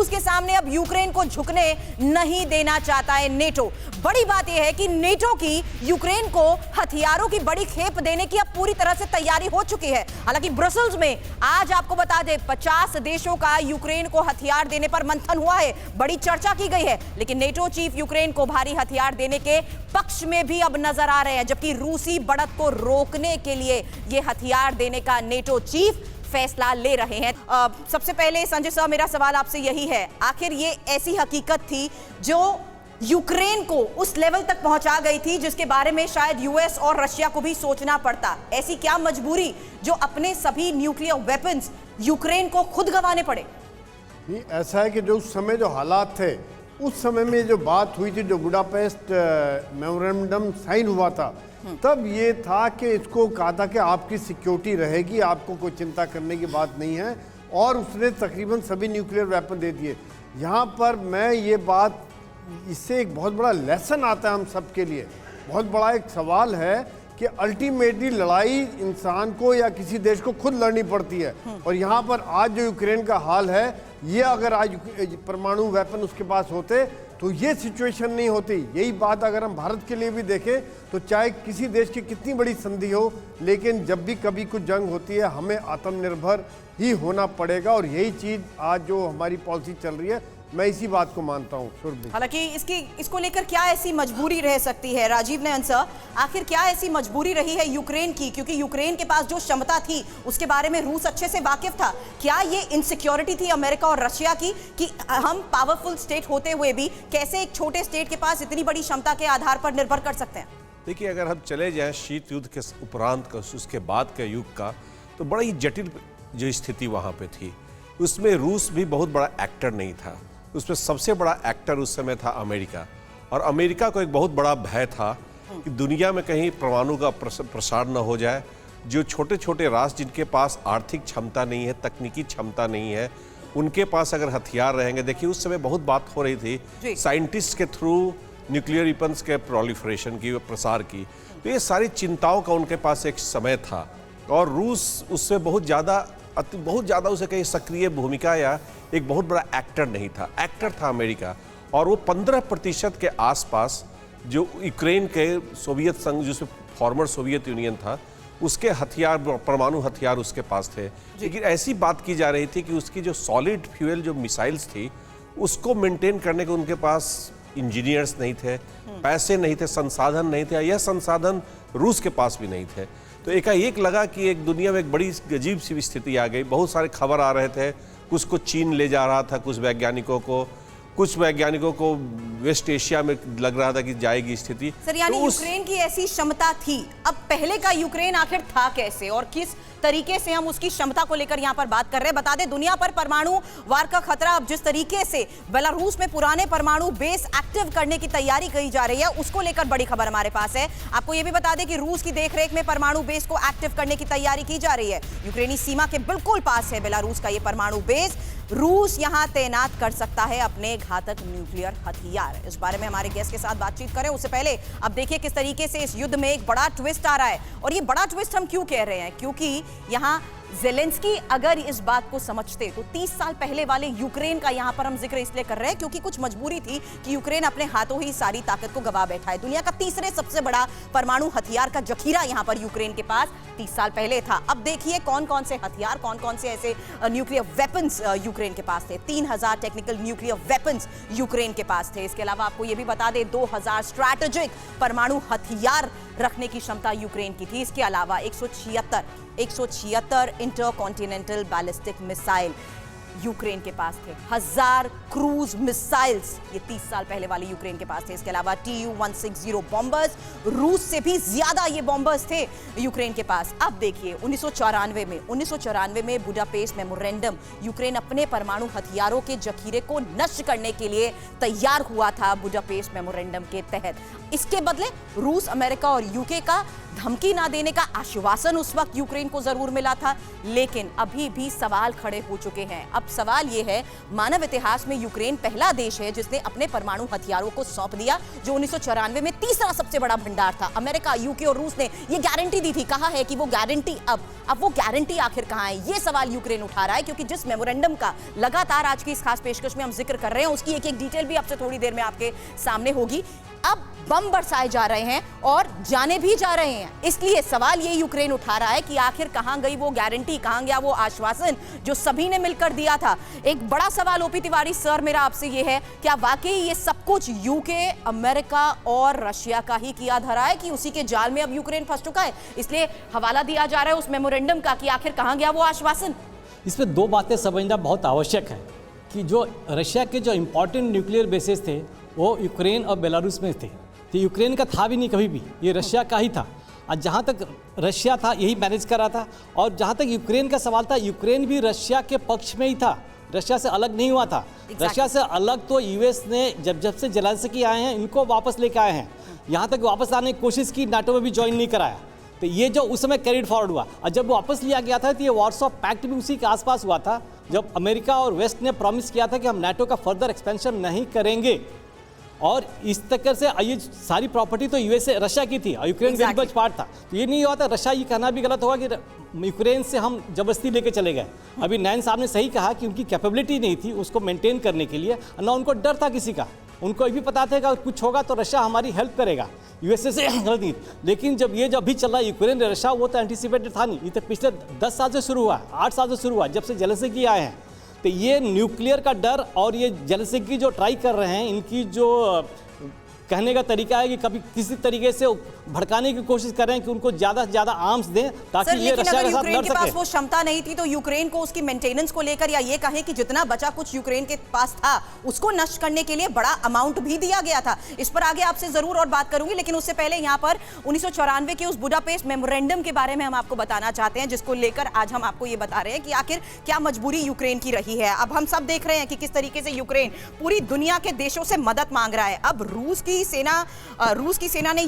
रूस के सामने अब यूक्रेन को झुकने नहीं देना चाहता है नेटो। बड़ी बात यह है कि नेटो की यूक्रेन को हथियारों की बड़ी खेप देने की अब पूरी तरह से तैयारी हो चुकी है। हालांकि ब्रसेल्स में आज आपको बता दें 50 देशों का यूक्रेन को हथियार देने पर मंथन हुआ है, बड़ी चर्चा की गई है। लेकिन नेटो चीफ यूक्रेन को भारी हथियार देने के पक्ष में भी अब नजर आ रहे हैं, जबकि रूसी बढ़त को रोकने के लिए यह हथियार देने का नेटो चीफ फैसला ले रहे हैं। सबसे पहले संजय साहब, मेरा सवाल आपसे यही है, आखिर ये ऐसी हकीकत थी जो यूक्रेन को उस लेवल तक पहुंचा गई थी जिसके बारे में शायद यूएस और रशिया को भी सोचना पड़ता? ऐसी क्या मजबूरी जो अपने सभी न्यूक्लियर वेपन्स यूक्रेन को खुद गंवाने पड़े? नहीं, ऐसा है कि जो उस समय जो हालात थे, उस समय में जो बात हुई थी, जो बुडापेस्ट मेमोरेंडम साइन हुआ था, तब ये था कि इसको कहा था कि आपकी सिक्योरिटी रहेगी, आपको कोई चिंता करने की बात नहीं है, और उसने तकरीबन सभी न्यूक्लियर वेपन दे दिए। यहाँ पर मैं ये बात, इससे एक बहुत बड़ा लेसन आता है हम सब के लिए। बहुत बड़ा एक सवाल है कि अल्टीमेटली लड़ाई इंसान को या किसी देश को खुद लड़नी पड़ती है। और यहाँ पर आज जो यूक्रेन का हाल है, ये अगर आज परमाणु वेपन उसके पास होते तो ये सिचुएशन नहीं होती। यही बात अगर हम भारत के लिए भी देखें तो चाहे किसी देश की कितनी बड़ी संधि हो, लेकिन जब भी कभी कुछ जंग होती है हमें आत्मनिर्भर ही होना पड़ेगा। और यही चीज़ आज जो हमारी पॉलिसी चल रही है, मैं इसी बात को मानता हूँ। हालांकि इसको लेकर क्या ऐसी मजबूरी रह सकती है राजीव नयन सर, आखिर क्या ऐसी मजबूरी रही है यूक्रेन की? क्योंकि यूक्रेन के पास जो क्षमता थी उसके बारे में रूस अच्छे से वाकिफ था। क्या ये इनसिक्योरिटी थी अमेरिका और रशिया की कि हम पावरफुल स्टेट होते हुए भी कैसे एक छोटे स्टेट के पास इतनी बड़ी क्षमता के आधार पर निर्भर कर सकते हैं? देखिए, अगर हम चले जाएं शीत युद्ध के उपरांत का, उसके बाद के युग का, तो बड़ा ही जटिल जो स्थिति वहाँ पे थी। उसमें रूस भी बहुत बड़ा एक्टर नहीं था, उसमें सबसे बड़ा एक्टर उस समय था अमेरिका। और अमेरिका को एक बहुत बड़ा भय था कि दुनिया में कहीं परमाणु का प्रसार न हो जाए। जो छोटे छोटे राष्ट्र जिनके पास आर्थिक क्षमता नहीं है, तकनीकी क्षमता नहीं है, उनके पास अगर हथियार रहेंगे, देखिए उस समय बहुत बात हो रही थी साइंटिस्ट के थ्रू न्यूक्लियर वेपन्स के प्रोलिफरेशन की, प्रसार की। तो ये सारी चिंताओं का उनके पास एक समय था और रूस उससे बहुत ज़्यादा उसे कहीं सक्रिय भूमिका या एक बहुत बड़ा एक्टर नहीं था। एक्टर था अमेरिका, और वो 15% के आसपास जो यूक्रेन के सोवियत संघ, जिसमें फॉर्मर सोवियत यूनियन था, उसके हथियार, परमाणु हथियार उसके पास थे। लेकिन ऐसी बात की जा रही थी कि उसकी जो सॉलिड फ्यूल जो मिसाइल्स थी, उसको मेंटेन करने के उनके पास इंजीनियर्स नहीं थे, पैसे नहीं थे, संसाधन नहीं थे। यह संसाधन रूस के पास भी नहीं थे। तो एकाएक लगा कि एक दुनिया में एक बड़ी अजीब सी स्थिति आ गई। बहुत सारे खबर आ रहे थे, कुछ को चीन ले जा रहा था, कुछ वैज्ञानिकों को वेस्ट एशिया में लग रहा था कि जाएगी स्थिति। सर, यानी यूक्रेन की ऐसी क्षमता थी। अब पहले का यूक्रेन आखिर था कैसे और किस तरीके से हम उसकी क्षमता को लेकर यहाँ पर बात कर रहे हैं? बता दें, दुनिया पर परमाणु वार का खतरा, अब जिस तरीके से बेलारूस में पुराने परमाणु बेस एक्टिव करने की तैयारी की जा रही है, उसको लेकर बड़ी खबर हमारे पास है। आपको यह भी बता दें कि रूस की देखरेख में परमाणु बेस को एक्टिव करने की तैयारी की जा रही है। यूक्रेनी सीमा के बिल्कुल पास है बेलारूस का यह परमाणु बेस। रूस यहां तैनात कर सकता है अपने घातक न्यूक्लियर हथियार। इस बारे में हमारे गेस्ट के साथ बातचीत करें उससे पहले अब देखिए किस तरीके से इस युद्ध में एक बड़ा ट्विस्ट आ रहा है। और ये बड़ा ट्विस्ट हम क्यों कह रहे हैं? क्योंकि यहां ज़ेलेंस्की अगर इस बात को समझते तो 30 साल पहले वाले यूक्रेन का यहां पर हम जिक्र इसलिए कर रहे हैं क्योंकि कुछ मजबूरी थी कि यूक्रेन अपने हाथों ही सारी ताकत को गवा बैठा है। दुनिया का तीसरे सबसे बड़ा परमाणु हथियार का जखीरा यहां पर यूक्रेन के पास 30 साल पहले था। अब देखिए कौन कौन से हथियार, कौन कौन से ऐसे न्यूक्लियर वेपन्स यूक्रेन के पास थे। 3000 टेक्निकल न्यूक्लियर वेपन्स यूक्रेन के पास थे। इसके अलावा आपको यह भी बता दें 2000 स्ट्रैटेजिक परमाणु हथियार रखने की क्षमता यूक्रेन की थी। इसके अलावा 176 इंटरकॉन्टिनेंटल बैलिस्टिक मिसाइल यूक्रेन के पास थे। 1000 क्रूज मिसाइल्स ये 30 साल पहले वाले यूक्रेन के पास थे। इसके अलावा Tu-160 बॉम्बर्स, रूस से भी ज्यादा ये बॉम्बर्स थे यूक्रेन के पास। अब देखिए 1994 में बुडापेस्ट मेमोरेंडम, यूक्रेन अपने परमाणु हथियारों के जखीरे को नष्ट करने के लिए तैयार हुआ था बुडापेस्ट मेमोरेंडम के तहत। इसके बदले रूस, अमेरिका और यूके का धमकी ना देने का आश्वासन उस वक्त यूक्रेन को जरूर मिला था, लेकिन अभी भी सवाल खड़े हो चुके हैं। अब सवाल यह है, मानव इतिहास में यूक्रेन पहला देश है जिसने अपने परमाणु हथियारों को सौंप दिया, जो 1994 में तीसरा सबसे बड़ा भंडार था। अमेरिका, यूके और रूस ने यह गारंटी दी थी, कहा है कि वो गारंटी अब अब वो गारंटी आखिर कहां है, ये सवाल यूक्रेन उठा रहा है। क्योंकि जिस मेमोरेंडम का लगातार आज की इस खास पेशकश में हम जिक्र कर रहे हैं, उसकी एक एक डिटेल भी आपसे थोड़ी देर में आपके सामने होगी। अब बम बरसाए जा रहे हैं और जाने भी जा रहे हैं, इसलिए सवाल ये यूक्रेन उठा रहा है कि आखिर कहां गई वो गारंटी, कहां गया वो आश्वासन जो सभी ने मिलकर दिया था। एक बड़ा सवाल ओपी तिवारी सर मेरा आपसे ये है, क्या वाकई ये सब कुछ यूके, अमेरिका और रशिया का ही किया धरा है कि उसी के जाल में अब यूक्रेन फंस चुका है? इसलिए हवाला दिया जा रहा है उस मेमोरेंडम का कि आखिर कहां गया वो आश्वासन। इसमें दो बातें समझना बहुत आवश्यक है कि जो रशिया के जो इंपॉर्टेंट न्यूक्लियर बेसेस थे वो यूक्रेन और बेलारूस में थे, तो यूक्रेन का था भी नहीं कभी भी, ये रशिया का ही था। और जहाँ तक रशिया था यही मैनेज कर रहा था, और जहाँ तक यूक्रेन का सवाल था, यूक्रेन भी रशिया के पक्ष में ही था, रशिया से अलग नहीं हुआ था। रशिया से अलग तो यूएस ने जब से जेलेंस्की आए हैं इनको वापस लेके आए हैं, यहाँ तक वापस लाने की कोशिश की, नाटो में भी ज्वाइन नहीं कराया। तो ये जो उस समय कैरिड फॉरवर्ड हुआ, और जब वापस लिया गया था तो ये वार्सो पैक्ट भी उसी के आसपास हुआ था, जब अमेरिका और वेस्ट ने प्रॉमिस किया था कि हम नाटो का फर्दर एक्सपेंशन नहीं करेंगे। और इस तरह से ये सारी प्रॉपर्टी तो यूएसए रशिया की थी और यूक्रेन वेरी मच पार्ट था। तो ये नहीं हुआ था, रशिया ये कहना भी गलत होगा कि यूक्रेन से हम जबरदस्ती लेके चले गए। अभी नैन साहब ने सही कहा कि उनकी कैपेबिलिटी नहीं थी उसको मेंटेन करने के लिए, ना उनको डर था किसी का। उनको ये भी पता था कि कुछ होगा तो रशिया हमारी हेल्प करेगा, यूएसए से गलत नहीं। लेकिन जब ये अभी चल रहा है यूक्रेन रशिया, वो तो एंटिसिपेटेड था नहीं, ये तो पिछले 10 साल से शुरू हुआ, 8 साल से शुरू हुआ, जब से जेलेंस्की आए हैं। तो ये न्यूक्लियर का डर और ये जेलेंस्की जो ट्राई कर रहे हैं, इनकी जो कहने का तरीका है कि कभी किसी तरीके से भड़काने की कोशिश कर रहे हैं कि उनको ज़्यादा से ज़्यादा आर्म्स दें ताकि ये रशिया के साथ लड़ के पास वो क्षमता नहीं थी तो यूक्रेन को उसकी मेंटेनेंस को लेकर, या ये कहें कि जितना बचा कुछ यूक्रेन के पास था उसको नष्ट करने के लिए बड़ा अमाउंट भी दिया गया था। इस पर आगे आपसे जरूर और बात करूंगी, लेकिन उससे पहले यहाँ पर 1994 के उस बुडापेस्ट मेमोरेंडम के बारे में हम आपको बताना चाहते हैं, जिसको लेकर आज हम आपको ये बता रहे हैं कि आखिर क्या मजबूरी यूक्रेन की रही है। अब हम सब देख रहे हैं कि किस तरीके से यूक्रेन पूरी दुनिया के देशों से मदद मांग रहा है। अब रूस की सेना ने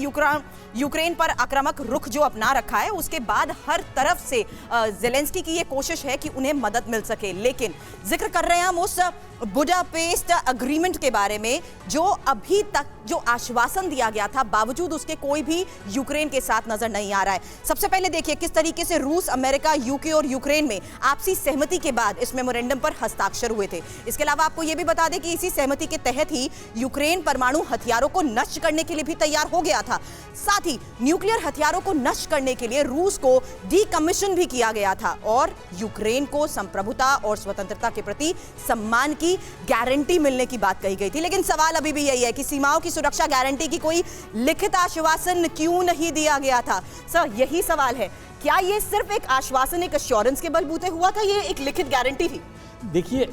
यूक्रेन पर आक्रामक रुख जो अपना रखा है, उसके बाद हर तरफ से जेलेंस्की की ये कोशिश है कि उन्हें मदद मिल सके। लेकिन जिक्र कर रहे हैं हम उस बुडापेस्ट अग्रीमेंट के बारे में, जो अभी तक जो आश्वासन दिया गया था बावजूद उसके कोई भी यूक्रेन के साथ नजर नहीं आ रहा है। सबसे पहले देखिए किस तरीके से रूस, अमेरिका, यूके और यूक्रेन में आपसी सहमति के बाद इस मेमोरेंडम पर हस्ताक्षर हुए थे। इसके अलावा आपको यह भी बता दें कि इसी सहमति के तहत ही यूक्रेन परमाणु हथियारों को नष्ट करने के लिए भी तैयार हो गया था। साथ ही न्यूक्लियर हथियारों को नष्ट करने के लिए रूस को डीकमीशन भी किया गया था और यूक्रेन को संप्रभुता और स्वतंत्रता के प्रति सम्मान की गारंटी मिलने की बात कही गई थी। लेकिन सवाल अभी भी यही है कि सीमाओं की सुरक्षा गारंटी की कोई लिखित आश्वासन क्यों नहीं दिया गया था? सर, यही सवाल है, क्या ये सिर्फ एक आश्वासन, एक एश्योरेंस के बलबूते हुआ था, ये एक लिखित गारंटी थी? देखिए,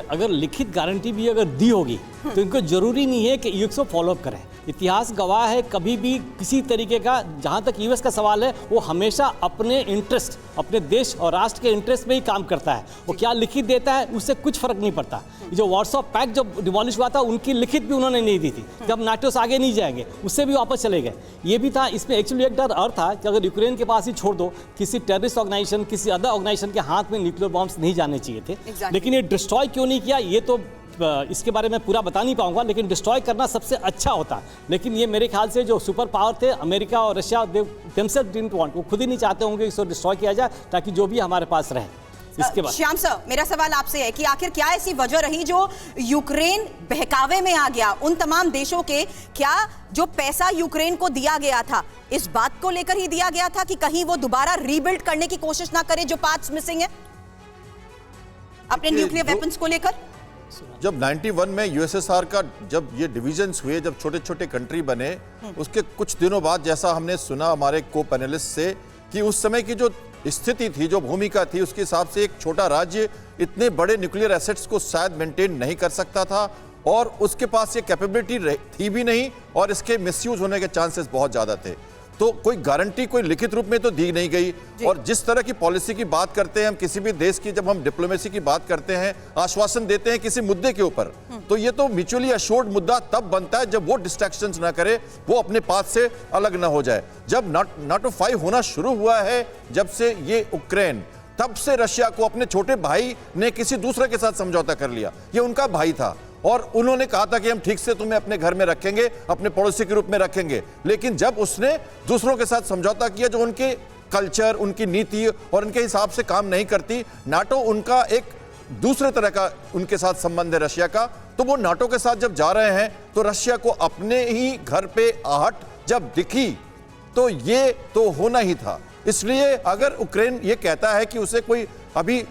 अगर लिखित गारंटी भी अगर दी होगी तो इनको जरूरी नहीं है कि यूएस फॉलो अप करें। इतिहास गवाह है, कभी भी किसी तरीके का, जहाँ तक यूएस का सवाल है, वो हमेशा अपने इंटरेस्ट, अपने देश और राष्ट्र के इंटरेस्ट में ही काम करता है। वो क्या लिखित देता है उससे कुछ फर्क नहीं पड़ता। जो वार्सो पैक्ट जब डिमोलिश हुआ था, उनकी लिखित भी उन्होंने नहीं दी थी, जब नाटो से आगे नहीं जाएंगे उससे भी वापस चले गए। ये भी था, इसमें एक्चुअली एक डर और था कि अगर यूक्रेन के पास ही छोड़ दो, किसी टेररिस्ट ऑर्गेनाइजेशन, किसी अदर ऑर्गेनाइजेशन के हाथ में न्यूक्लियर बॉम्ब्स नहीं जाने चाहिए थे। लेकिन ये डिस्ट्रॉय क्यों नहीं किया, ये तो इसके बारे में पूरा बता नहीं पाऊंगा, लेकिन डिस्ट्रॉय करना सबसे अच्छा होता। लेकिन ये मेरे ख्याल से जो सुपर पावर थे, अमेरिका और रशिया, देमसेल्फ डिडंट वांट, वो खुद ही नहीं चाहते होंगे इसको डिस्ट्रॉय किया जाए ताकि जो भी हमारे पास रहे। इसके बाद श्याम सर, मेरा सवाल आपसे है कि आखिर क्या ऐसी वजह रही जो यूक्रेन बहकावे में आ गया? उन तमाम देशों के क्या जो पैसा यूक्रेन को दिया गया था, इस बात को लेकर ही दिया गया था कि कहीं वो दोबारा रीबिल्ड करने की कोशिश ना करे जो पार्ट्स मिसिंग है अपने न्यूक्लियर वेपन्स को लेकर? जब 91 में यूएसएसआर का जब ये डिविजन्स हुए, जब छोटे छोटे कंट्री बने, उसके कुछ दिनों बाद जैसा हमने सुना हमारे को पैनलिस्ट से कि उस समय की जो स्थिति थी, जो भूमिका थी, उसके हिसाब से एक छोटा राज्य इतने बड़े न्यूक्लियर एसेट्स को शायद मेंटेन नहीं कर सकता था और उसके पास ये कैपेबिलिटी थी भी नहीं और इसके मिसयूज होने के चांसेस बहुत ज़्यादा थे। तो कोई गारंटी कोई लिखित रूप में तो दी नहीं गई। और जिस तरह की पॉलिसी की बात करते हैं हम किसी भी देश की, जब हम डिप्लोमेसी की बात करते हैं, आश्वासन देते हैं किसी मुद्दे के ऊपर, तो ये तो म्यूचुअली अश्योर्ड मुद्दा तब बनता है जब वो डिस्ट्रैक्शंस ना करे, वो अपने पाथ से अलग ना हो जाए। जब नाटो 5 होना शुरू हुआ है, जब से ये यूक्रेन, तब से रशिया को अपने छोटे भाई ने किसी दूसरे के साथ समझौता कर लिया। ये उनका भाई था और उन्होंने कहा था कि हम ठीक से तुम्हें अपने घर में रखेंगे, अपने पड़ोसी के रूप में रखेंगे। लेकिन जब उसने दूसरों के साथ समझौता किया जो उनके कल्चर, उनकी नीति और उनके हिसाब से काम नहीं करती। नाटो उनका एक दूसरे तरह का उनके साथ संबंध है रशिया का। तो वो नाटो के साथ जब जा रहे हैं तो रशिया को अपने ही घर पे आहट जब दिखी तो ये तो होना ही था। इसलिए अगर यूक्रेन ये कहता है कि उसे कोई अभी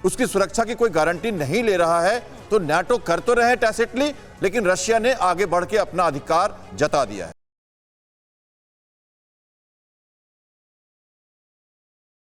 उसकी सुरक्षा की कोई गारंटी नहीं ले रहा है तो नाटो कर तो रहे टैसिटली, लेकिन रशिया ने आगे बढ़ के अपना अधिकार जता दिया है।